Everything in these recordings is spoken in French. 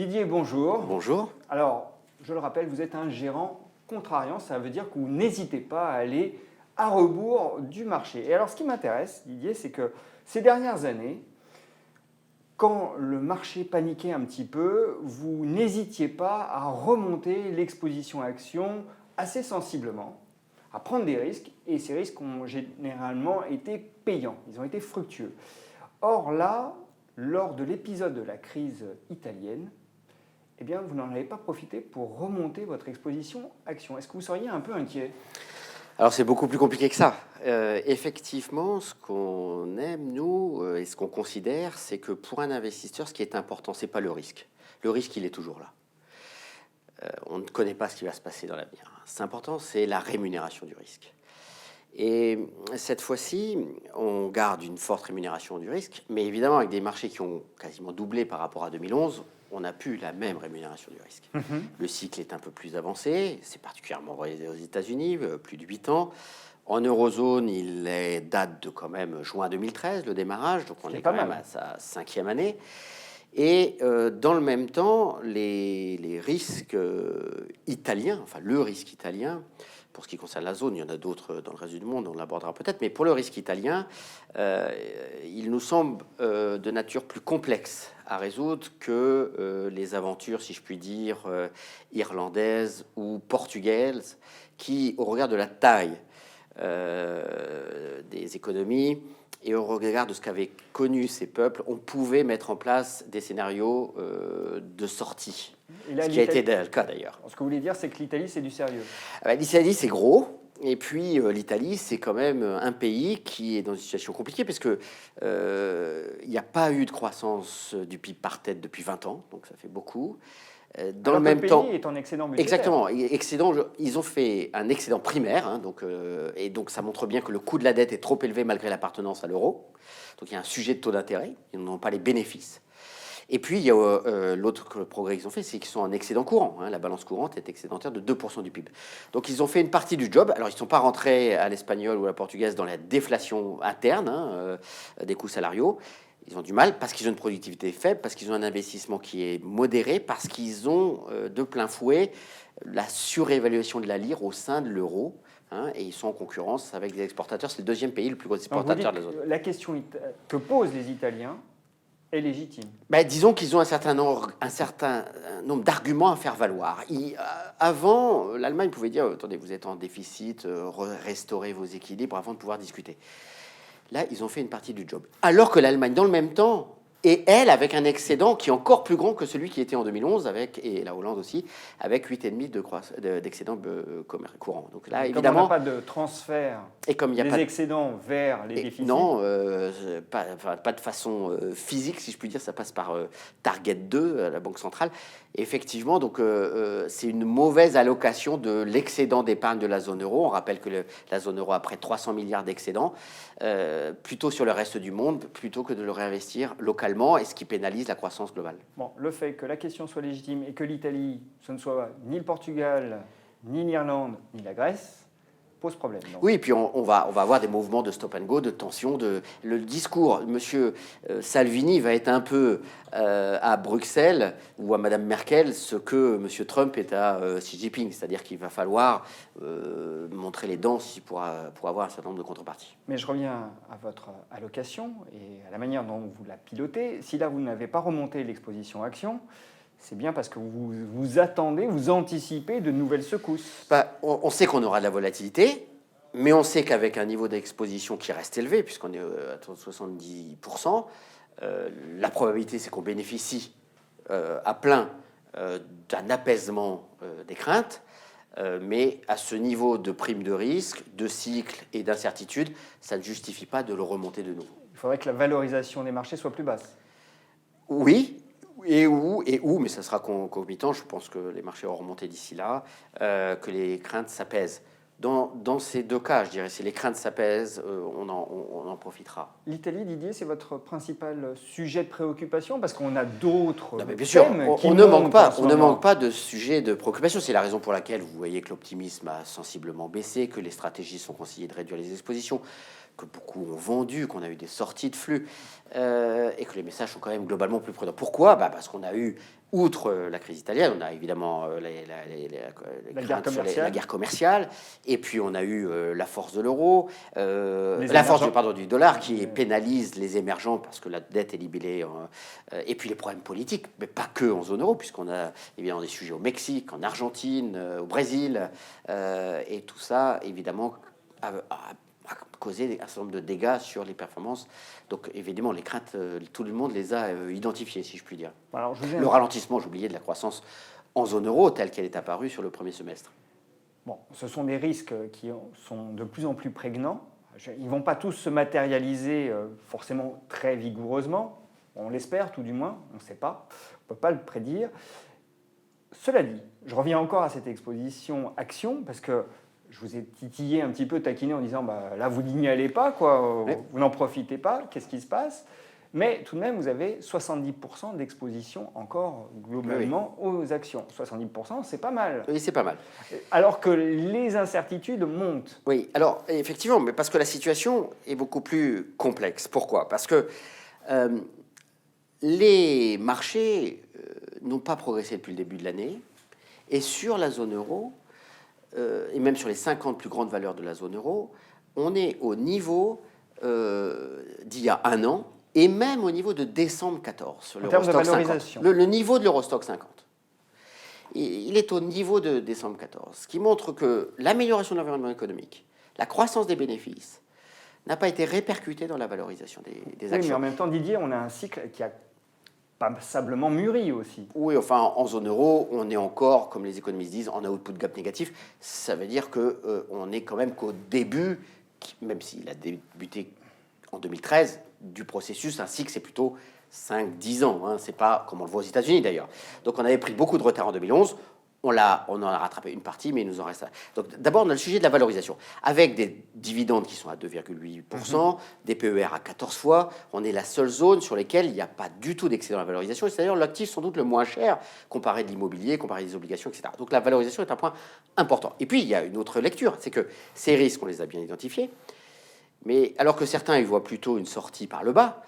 Didier, bonjour. Bonjour. Alors, je le rappelle, vous êtes un gérant contrariant, ça veut dire que vous n'hésitez pas à aller à rebours du marché. Et alors, ce qui m'intéresse, Didier, c'est que ces dernières années, quand le marché paniquait un petit peu, vous n'hésitiez pas à remonter l'exposition action assez sensiblement, à prendre des risques, et ces risques ont généralement été payants, ils ont été fructueux. Or là, lors de l'épisode de la crise italienne, eh bien, vous n'en avez pas profité pour remonter votre exposition action. Est-ce que vous seriez un peu inquiet? Alors c'est beaucoup plus compliqué que ça. Effectivement, ce qu'on aime, nous, et ce qu'on considère, c'est que pour un investisseur, ce qui est important, c'est pas le risque. Le risque, il est toujours là. On ne connaît pas ce qui va se passer dans l'avenir. C'est important, c'est la rémunération du risque. Et cette fois-ci, on garde une forte rémunération du risque, mais évidemment, avec des marchés qui ont quasiment doublé par rapport à 2011, on n'a plus la même rémunération du risque. Le cycle est un peu plus avancé, c'est particulièrement vrai aux États-Unis, plus de 8 ans. En eurozone, date de quand même juin 2013, le démarrage, donc on est quand même à sa 5e année. Et dans le même temps, les risques italiens, enfin le risque italien, pour ce qui concerne la zone, il y en a d'autres dans le reste du monde, on l'abordera peut-être, mais pour le risque italien, il nous semble de nature plus complexe à résoudre que les aventures, si je puis dire, irlandaises ou portugaises, qui, au regard de la taille des économies et au regard de ce qu'avaient connu ces peuples, on pouvait mettre en place des scénarios de sortie. Là, ce qui a été le cas d'ailleurs. Ce que vous voulez dire, c'est que l'Italie, c'est du sérieux. L'Italie, c'est gros. Et puis, l'Italie, c'est quand même un pays qui est dans une situation compliquée parce qu'il n'y a pas eu de croissance du PIB par tête depuis 20 ans, donc ça fait beaucoup. Dans le même temps, le pays est en excédent budgétaire. Exactement. Ils ont fait un excédent primaire, hein, et donc ça montre bien que le coût de la dette est trop élevé malgré l'appartenance à l'euro. Donc il y a un sujet de taux d'intérêt, ils n'ont pas les bénéfices. Et puis, il y a l'autre progrès qu'ils ont fait, c'est qu'ils sont en excédent courant. Hein, la balance courante est excédentaire de 2% du PIB. Donc, ils ont fait une partie du job. Alors, ils ne sont pas rentrés à l'espagnol ou à la portugaise dans la déflation interne des coûts salariaux. Ils ont du mal parce qu'ils ont une productivité faible, parce qu'ils ont un investissement qui est modéré, parce qu'ils ont de plein fouet la surévaluation de la lire au sein de l'euro. Hein, et ils sont en concurrence avec des exportateurs. C'est le deuxième pays le plus gros exportateur de la zone. La question que posent les Italiens est légitime. Disons qu'ils ont un certain nombre d'arguments à faire valoir. Avant, l'Allemagne pouvait dire « Attendez, vous êtes en déficit, restaurez vos équilibres avant de pouvoir discuter ». Là, ils ont fait une partie du job. Alors que l'Allemagne, dans le même temps, et elle, avec un excédent qui est encore plus grand que celui qui était en 2011, et la Hollande aussi, avec 8,5 d'excédent courant. Donc là, évidemment, comme on n'a pas de transfert des excédents vers les déficits. Non, pas de façon physique, si je puis dire. Ça passe par Target 2, la Banque centrale. Et effectivement, donc c'est une mauvaise allocation de l'excédent d'épargne de la zone euro. On rappelle que la zone euro a près de 300 milliards d'excédents, plutôt sur le reste du monde, plutôt que de le réinvestir localement, et ce qui pénalise la croissance globale. Bon, le fait que la question soit légitime et que l'Italie, ce ne soit ni le Portugal, ni l'Irlande, ni la Grèce, pose problème. Donc. Oui, et puis on va avoir des mouvements de stop and go, de tension. Le discours, M. Salvini va être un peu à Bruxelles ou à Mme Merkel ce que M. Trump est à Xi Jinping, c'est-à-dire qu'il va falloir montrer les dents pour avoir un certain nombre de contreparties. Mais je reviens à votre allocation et à la manière dont vous la pilotez. Si là, vous n'avez pas remonté l'exposition action, c'est bien parce que vous attendez, vous anticipez de nouvelles secousses. On sait qu'on aura de la volatilité, mais on sait qu'avec un niveau d'exposition qui reste élevé, puisqu'on est à 70%, la probabilité, c'est qu'on bénéficie à plein d'un apaisement des craintes, mais à ce niveau de prime de risque, de cycle et d'incertitude, ça ne justifie pas de le remonter de nouveau. Il faudrait que la valorisation des marchés soit plus basse. Oui. Et où, mais ça sera concomitant, je pense que les marchés auront remonté d'ici là, que les craintes s'apaisent. Dans ces deux cas, je dirais, si les craintes s'apaisent, on en profitera. L'Italie, Didier, c'est votre principal sujet de préoccupation parce qu'on a d'autres thèmes bien sûr, on ne manque pas de sujets de préoccupation. C'est la raison pour laquelle vous voyez que l'optimisme a sensiblement baissé, que les stratégies sont conseillées de réduire les expositions, que beaucoup ont vendu, qu'on a eu des sorties de flux, et que les messages sont quand même globalement plus prudents. Pourquoi? Parce qu'on a eu, outre la crise italienne, on a évidemment La guerre commerciale. la guerre commerciale, et puis on a eu la force de l'euro, Les la force émergents. du dollar qui pénalise les émergents parce que la dette est libellée, et puis les problèmes politiques, mais pas que en zone euro, puisqu'on a évidemment des sujets au Mexique, en Argentine, au Brésil, et tout ça, évidemment, a causé un certain nombre de dégâts sur les performances. Donc évidemment, les craintes, tout le monde les a identifiées, si je puis dire. Alors, je vous ai Le ralentissement, j'oubliais, de la croissance en zone euro, telle qu'elle est apparue sur le premier semestre. Bon, ce sont des risques qui sont de plus en plus prégnants. Ils ne vont pas tous se matérialiser forcément très vigoureusement. On l'espère, tout du moins. On ne sait pas. On ne peut pas le prédire. Cela dit, je reviens encore à cette exposition Action, parce que je vous ai titillé un petit peu, taquiné en disant là, vous n'y allez pas, quoi. Oui. Vous n'en profitez pas, qu'est-ce qui se passe? Mais tout de même, vous avez 70% d'exposition encore globalement aux actions. 70%, c'est pas mal. Oui, c'est pas mal. Alors que les incertitudes montent. Oui, alors effectivement, mais parce que la situation est beaucoup plus complexe. Pourquoi? Parce que les marchés n'ont pas progressé depuis le début de l'année, et sur la zone euro, et même sur les 50 plus grandes valeurs de la zone euro, on est au niveau d'il y a un an, et même au niveau de décembre 14, sur En termes de l'Eurostock 50. valorisation. Le niveau de l'Eurostock 50. Il est au niveau de décembre 14, ce qui montre que l'amélioration de l'environnement économique, la croissance des bénéfices, n'a pas été répercutée dans la valorisation des Oui, actions. mais en même temps, Didier, on a un cycle qui a passablement mûri aussi. Oui, enfin, en zone euro, on est encore, comme les économistes disent, en output gap négatif. Ça veut dire qu'on est quand même qu'au début, même s'il a débuté en 2013, du processus. Un cycle, c'est plutôt 5-10 ans. Hein. C'est pas comme on le voit aux États-Unis d'ailleurs. Donc on avait pris beaucoup de retard en 2011. On en a rattrapé une partie, mais il nous en reste. Donc d'abord, on a le sujet de la valorisation, avec des dividendes qui sont à 2,8%, des PER à 14 fois. On est la seule zone sur laquelle il n'y a pas du tout d'excédent de la valorisation. Et c'est d'ailleurs l'actif sans doute le moins cher, comparé de l'immobilier, comparé des obligations, etc. Donc la valorisation est un point important. Et puis, il y a une autre lecture, c'est que ces risques, on les a bien identifiés, mais alors que certains y voient plutôt une sortie par le bas,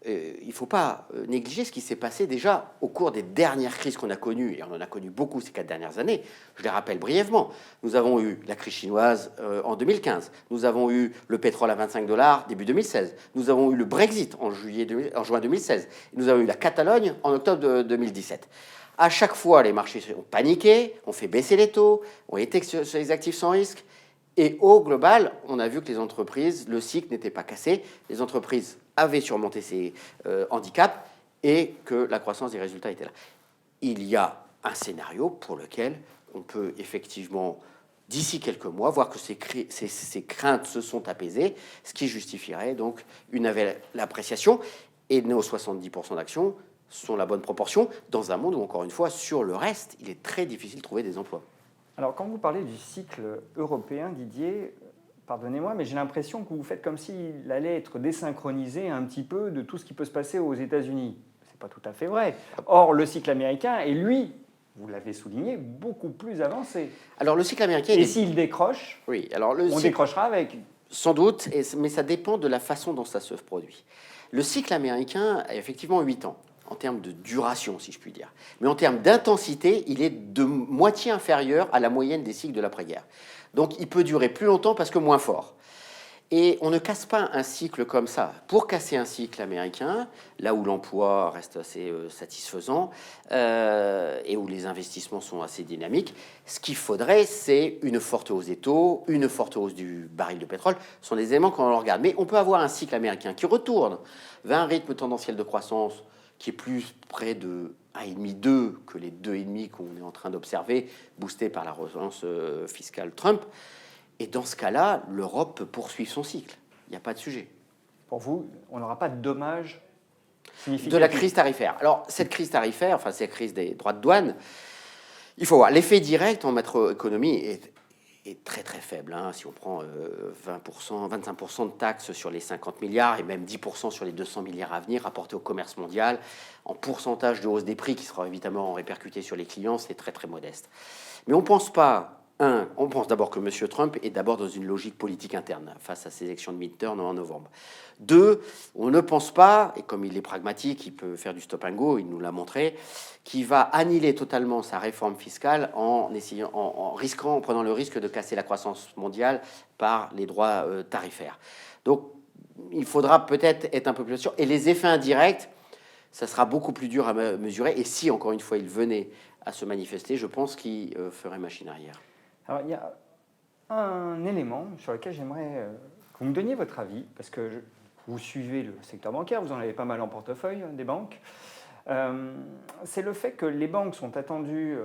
il ne faut pas négliger ce qui s'est passé déjà au cours des dernières crises qu'on a connues, et on en a connu beaucoup ces 4 dernières années. Je les rappelle brièvement. Nous avons eu la crise chinoise en 2015. Nous avons eu le pétrole à 25 $ début 2016. Nous avons eu le Brexit en juin 2016. Nous avons eu la Catalogne en octobre 2017. À chaque fois, les marchés ont paniqué, ont fait baisser les taux, ont été sur les actifs sans risque. Et au global, on a vu que les entreprises, le cycle n'était pas cassé. Les entreprises avaient surmonté ces handicaps et que la croissance des résultats était là. Il y a un scénario pour lequel on peut effectivement, d'ici quelques mois, voir que ces craintes se sont apaisées, ce qui justifierait donc une appréciation. Et nos 70% d'actions sont la bonne proportion dans un monde où, encore une fois, sur le reste, il est très difficile de trouver des emplois. Alors, quand vous parlez du cycle européen, Didier, pardonnez-moi, mais j'ai l'impression que vous faites comme s'il allait être désynchronisé un petit peu de tout ce qui peut se passer aux États-Unis. Ce n'est pas tout à fait vrai. Or, le cycle américain est, lui, vous l'avez souligné, beaucoup plus avancé. Alors, le cycle américain... Et s'il décroche, oui, alors on décrochera avec... Sans doute, mais ça dépend de la façon dont ça se produit. Le cycle américain a effectivement 8 ans. En termes de duration, si je puis dire. Mais en termes d'intensité, il est de moitié inférieur à la moyenne des cycles de l'après-guerre. Donc il peut durer plus longtemps parce que moins fort. Et on ne casse pas un cycle comme ça. Pour casser un cycle américain, là où l'emploi reste assez satisfaisant et où les investissements sont assez dynamiques, ce qu'il faudrait, c'est une forte hausse des taux, une forte hausse du baril de pétrole. Ce sont des éléments qu'on regarde. Mais on peut avoir un cycle américain qui retourne vers un rythme tendanciel de croissance qui est plus près de 1,5-2 que les 2,5 qu'on est en train d'observer, boosté par la relance fiscale Trump. Et dans ce cas-là, l'Europe peut poursuivre son cycle. Il n'y a pas de sujet. Pour vous, on n'aura pas de dommages significatifs de la crise tarifaire. Alors, cette crise tarifaire, enfin, cette crise des droits de douane, il faut voir. L'effet direct en macroéconomie est très très faible. Hein. Si on prend 25% de taxes sur les 50 milliards et même 10% sur les 200 milliards à venir rapportés au commerce mondial, en pourcentage de hausse des prix qui sera évidemment répercuté sur les clients, c'est très très modeste. Mais on ne pense pas On pense d'abord que M. Trump est d'abord dans une logique politique interne face à ces élections de midterm en novembre. 2, on ne pense pas, et comme il est pragmatique, il peut faire du stop and go, il nous l'a montré, qu'il va annihiler totalement sa réforme fiscale en prenant le risque de casser la croissance mondiale par les droits tarifaires. Donc, il faudra peut-être être un peu plus sûr. Et les effets indirects, ça sera beaucoup plus dur à mesurer. Et si, encore une fois, il venait à se manifester, je pense qu'il ferait machine arrière. Alors, il y a un élément sur lequel j'aimerais que vous me donniez votre avis, parce que vous suivez le secteur bancaire, vous en avez pas mal en portefeuille, des banques. C'est le fait que les banques sont attendues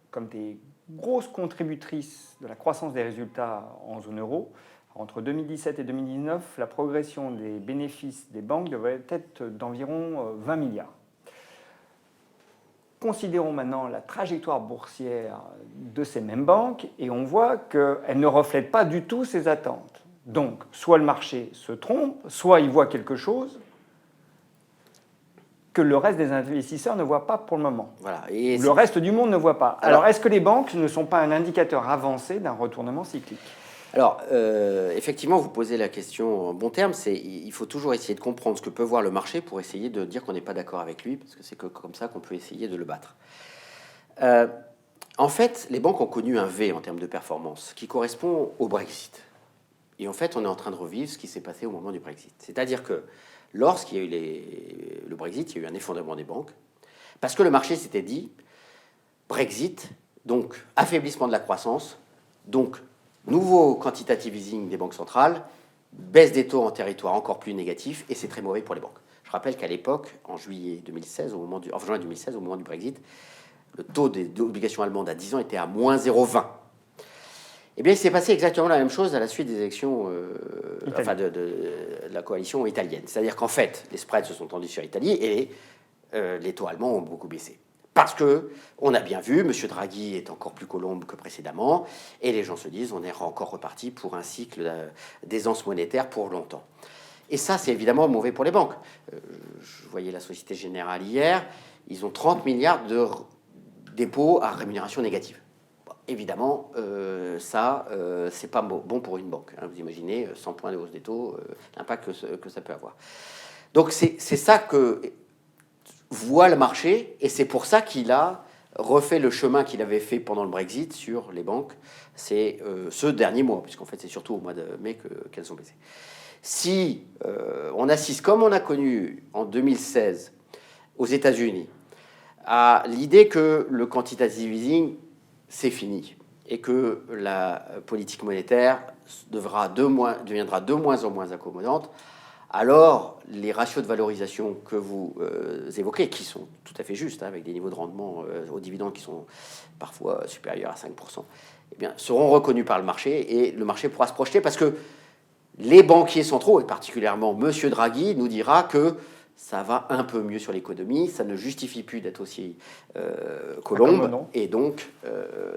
comme des grosses contributrices de la croissance des résultats en zone euro. Entre 2017 et 2019, la progression des bénéfices des banques devrait être d'environ 20 milliards. Considérons maintenant la trajectoire boursière de ces mêmes banques et on voit qu'elles ne reflètent pas du tout ces attentes. Donc, soit le marché se trompe, soit il voit quelque chose que le reste des investisseurs ne voit pas pour le moment. Voilà. Et le reste du monde ne voit pas. Alors, est-ce que les banques ne sont pas un indicateur avancé d'un retournement cyclique ? Alors, effectivement, vous posez la question en bon terme, il faut toujours essayer de comprendre ce que peut voir le marché pour essayer de dire qu'on n'est pas d'accord avec lui, parce que c'est comme ça qu'on peut essayer de le battre. En fait, les banques ont connu un V en termes de performance, qui correspond au Brexit. Et en fait, on est en train de revivre ce qui s'est passé au moment du Brexit. C'est-à-dire que lorsqu'il y a eu le Brexit, il y a eu un effondrement des banques, parce que le marché s'était dit, Brexit, donc affaiblissement de la croissance, donc nouveau quantitative easing des banques centrales, baisse des taux en territoire encore plus négatif, et c'est très mauvais pour les banques. Je rappelle qu'à l'époque, en juin 2016, au moment du Brexit, le taux des obligations allemandes à 10 ans était à moins 0,20. Eh bien, il s'est passé exactement la même chose à la suite des élections de la coalition italienne. C'est-à-dire qu'en fait, les spreads se sont tendus sur l'Italie et les taux allemands ont beaucoup baissé. Parce que on a bien vu, M. Draghi est encore plus colombe que précédemment, et les gens se disent on est encore reparti pour un cycle d'aisance monétaire pour longtemps. Et ça, c'est évidemment mauvais pour les banques. Je voyais la Société Générale hier, ils ont 30 milliards de dépôts à rémunération négative. Bon, évidemment, c'est pas bon pour une banque. Hein. Vous imaginez 100 points de hausse des taux, l'impact que ça peut avoir. Donc c'est ça que voit le marché, et c'est pour ça qu'il a refait le chemin qu'il avait fait pendant le Brexit sur les banques, c'est ce dernier mois, puisqu'en fait c'est surtout au mois de mai qu'elles ont baissé. Si on assiste, comme on a connu en 2016 aux États-Unis, à l'idée que le quantitative easing, c'est fini, et que la politique monétaire deviendra de moins en moins accommodante, alors les ratios de valorisation que vous évoquez, qui sont tout à fait justes, hein, avec des niveaux de rendement aux dividendes qui sont parfois supérieurs à 5%, eh bien, seront reconnus par le marché, et le marché pourra se projeter, parce que les banquiers centraux, et particulièrement M. Draghi, nous dira que ça va un peu mieux sur l'économie, ça ne justifie plus d'être aussi colombe, et donc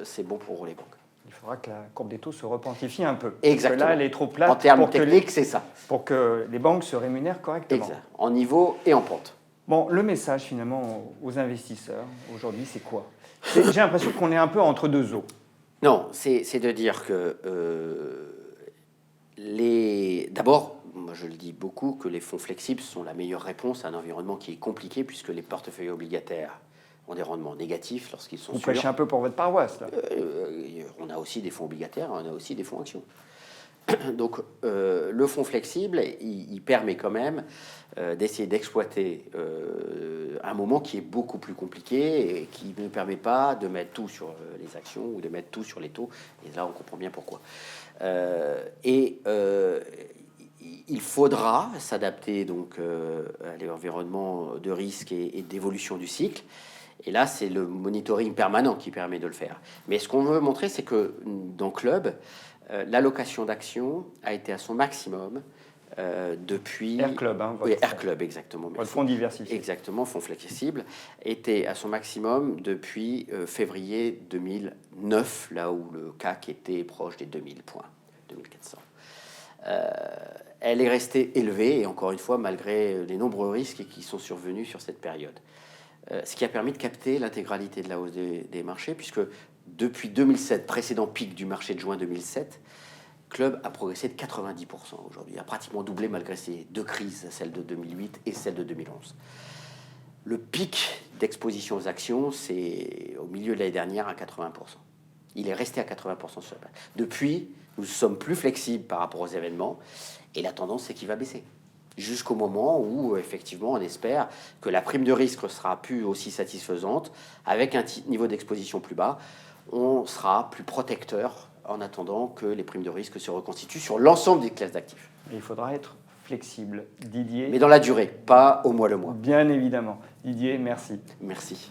c'est bon pour les banques. Il faudra que la courbe des taux se repentifie un peu. Exactement. Parce que là, elle est trop plate. En termes techniques, c'est ça. Pour que les banques se rémunèrent correctement. Exact. En niveau et en pente. Bon, le message finalement aux investisseurs aujourd'hui, c'est quoi ? J'ai l'impression qu'on est un peu entre deux eaux. Non, c'est de dire que d'abord, moi je le dis beaucoup, que les fonds flexibles sont la meilleure réponse à un environnement qui est compliqué, puisque les portefeuilles obligataires ont des rendements négatifs lorsqu'ils sont Vous prêchez un peu pour votre paroisse, là. On a aussi des fonds obligataires, on a aussi des fonds actions. Donc le fonds flexible, il permet quand même d'essayer d'exploiter un moment qui est beaucoup plus compliqué et qui ne permet pas de mettre tout sur les actions ou de mettre tout sur les taux. Et là, on comprend bien pourquoi. Il faudra s'adapter donc à l'environnement de risque et d'évolution du cycle. Et là, c'est le monitoring permanent qui permet de le faire. Mais ce qu'on veut montrer, c'est que dans Club, l'allocation d'actions a été à son maximum depuis... Air Club, hein, oui, Air Club, exactement. Votre fonds diversifié. Exactement, fonds flexible, était à son maximum depuis février 2009, là où le CAC était proche des 2000 points, 2400. Elle est restée élevée, et encore une fois, malgré les nombreux risques qui sont survenus sur cette période. Ce qui a permis de capter l'intégralité de la hausse des marchés, puisque Depuis 2007, précédent pic du marché de juin 2007, Club a progressé de 90% aujourd'hui, a pratiquement doublé malgré ces deux crises, celle de 2008 et celle de 2011. Le pic d'exposition aux actions, c'est au milieu de l'année dernière à 80%. Il est resté à 80% sur la base. Depuis, nous sommes plus flexibles par rapport aux événements et la tendance, c'est qu'il va baisser. Jusqu'au moment où, effectivement, on espère que la prime de risque sera plus aussi satisfaisante, avec un niveau d'exposition plus bas, on sera plus protecteur en attendant que les primes de risque se reconstituent sur l'ensemble des classes d'actifs. Et il faudra être flexible. Didier. Mais dans la durée, pas au mois le mois. Bien évidemment. Didier, merci. Merci.